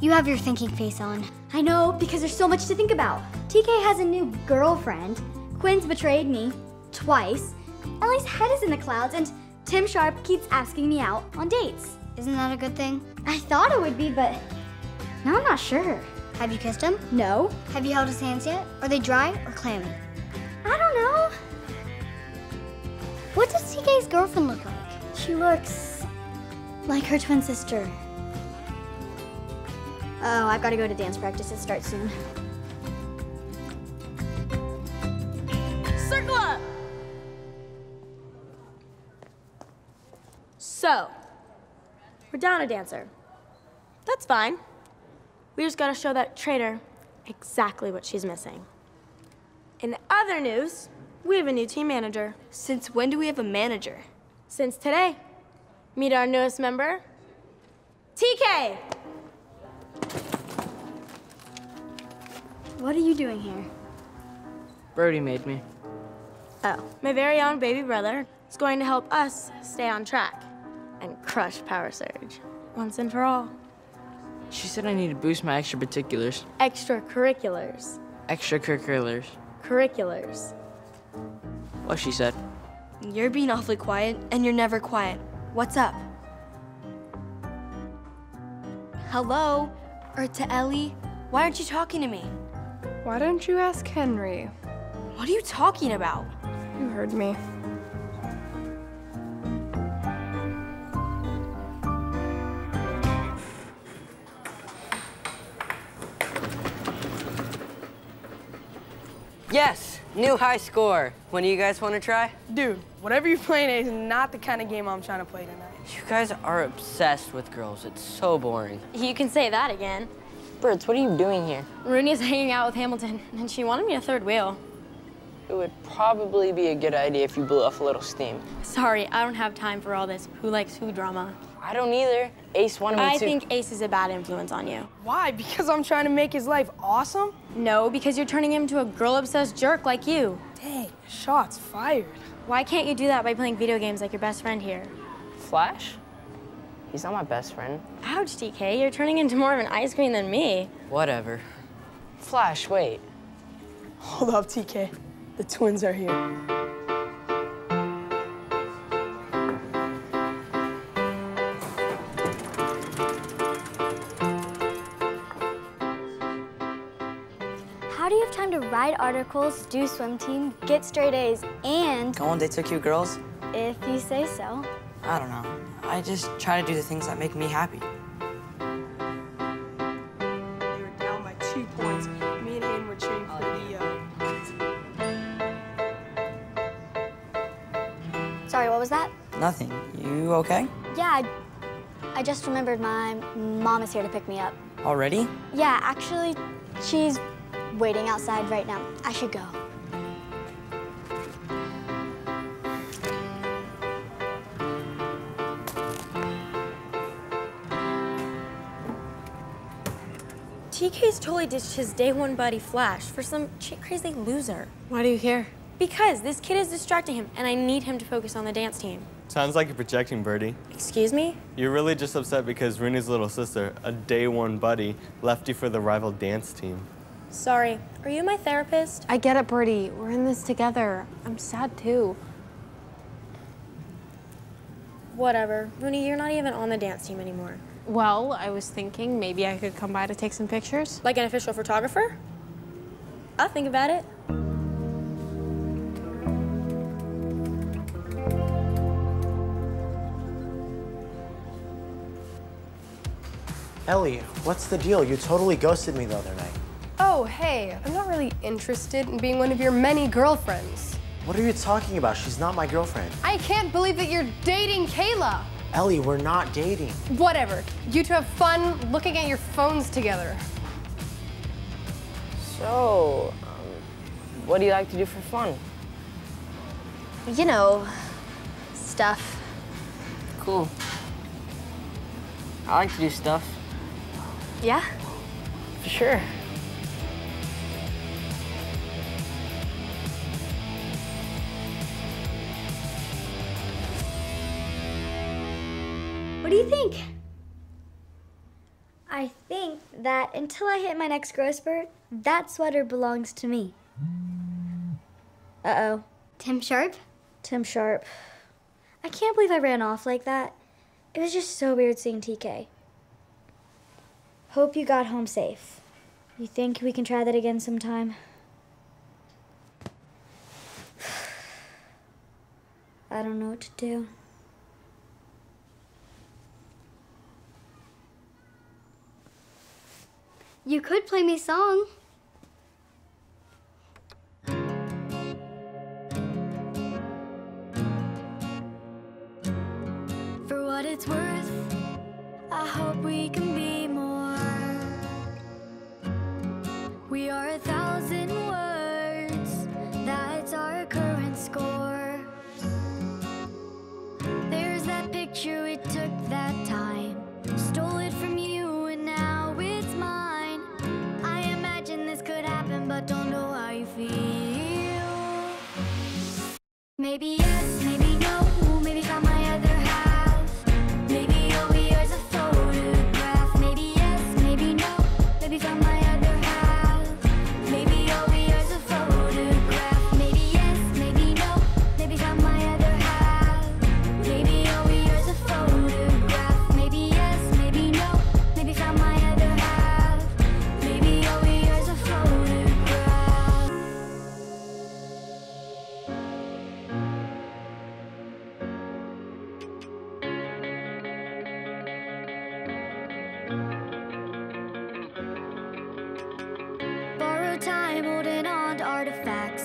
You have your thinking face on. I know, because there's so much to think about. TK has a new girlfriend. Quinn's betrayed me twice. Ellie's head is in the clouds, and Tim Sharp keeps asking me out on dates. Isn't that a good thing? I thought it would be, but now I'm not sure. Have you kissed him? No. Have you held his hands yet? Are they dry or clammy? I don't know. What does TK's girlfriend look like? She looks like her twin sister. Oh, I've got to go to dance practice. It starts soon. Circle up! So, we're down a dancer. That's fine. We just gotta show that traitor exactly what she's missing. In other news, we have a new team manager. Since when do we have a manager? Since today. Meet our newest member, TK! What are you doing here? Brody made me. Oh, my very own baby brother is going to help us stay on track and crush Power Surge once and for all. She said I need to boost my extracurriculars. Extracurriculars. Extracurriculars. Curriculars. What she said. You're being awfully quiet, and you're never quiet. What's up? Hello? Or to Ellie? Why aren't you talking to me? Why don't you ask Henry? What are you talking about? You heard me. Yes, new high score. When do you guys want to try? Dude, whatever you're playing is not the kind of game I'm trying to play tonight. You guys are obsessed with girls. It's so boring. You can say that again. Brits, what are you doing here? Rooney's hanging out with Hamilton, and she wanted me a third wheel. It would probably be a good idea if you blew off a little steam. Sorry, I don't have time for all this who likes who drama. I don't either. Ace wanted me to. I think Ace is a bad influence on you. Why? Because I'm trying to make his life awesome? No, because you're turning him into a girl-obsessed jerk like you. Dang, shots fired. Why can't you do that by playing video games like your best friend here? Flash? He's not my best friend. Ouch, DK, you're turning into more of an ice cream than me. Whatever. Flash, wait. Hold up, TK. The twins are here. How do you have time to write articles, do swim team, get straight A's, and... Go on dates with cute girls? If you say so. I don't know. I just try to do the things that make me happy. They were down by 2 points. Me and Hayden were cheering for the, Sorry, what was that? Nothing. You okay? Yeah, I just remembered my mom is here to pick me up. Already? Yeah, actually, she's waiting outside right now. I should go. TK's totally ditched his day one buddy Flash for some crazy loser. Why do you care? Because this kid is distracting him, and I need him to focus on the dance team. Sounds like you're projecting, Birdie. Excuse me? You're really just upset because Rooney's little sister, a day one buddy, left you for the rival dance team. Sorry. Are you my therapist? I get it, Birdie. We're in this together. I'm sad, too. Whatever. Rooney, you're not even on the dance team anymore. Well, I was thinking maybe I could come by to take some pictures. Like an official photographer? I'll think about it. Ellie, what's the deal? You totally ghosted me the other night. Oh, hey, I'm not really interested in being one of your many girlfriends. What are you talking about? She's not my girlfriend. I can't believe that you're dating Kayla. Ellie, we're not dating. Whatever. You two have fun looking at your phones together. So, what do you like to do for fun? You know, stuff. Cool. I like to do stuff. Yeah? For sure. What do you think? I think that until I hit my next growth spurt, that sweater belongs to me. Uh-oh. Tim Sharp? Tim Sharp. I can't believe I ran off like that. It was just so weird seeing TK. Hope you got home safe. You think we can try that again sometime? I don't know what to do. You could play me a song. For what it's worth, I hope we can be more. We are 1,000 words, that's our current score. There's that picture we took that time, stole it from you and now it's mine. I imagine this could happen but don't know how you feel. Maybe yes, maybe no, maybe not my other half. Maybe all we are is a photograph. Maybe yes, maybe no, maybe not my other half. Maybe all we are is a photograph. Maybe yes, maybe no, maybe not my other half. Maybe all we are is a photograph. Maybe yes, maybe no, maybe not my other half. Maybe all we are is a photograph. Borrowed time holding on to artifacts.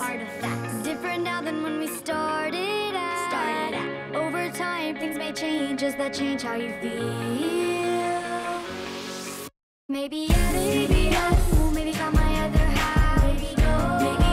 Different now than when we started out. Over time, things may change. Does that change how you feel? Maybe yes, maybe yes, maybe not my other half. Maybe no, maybe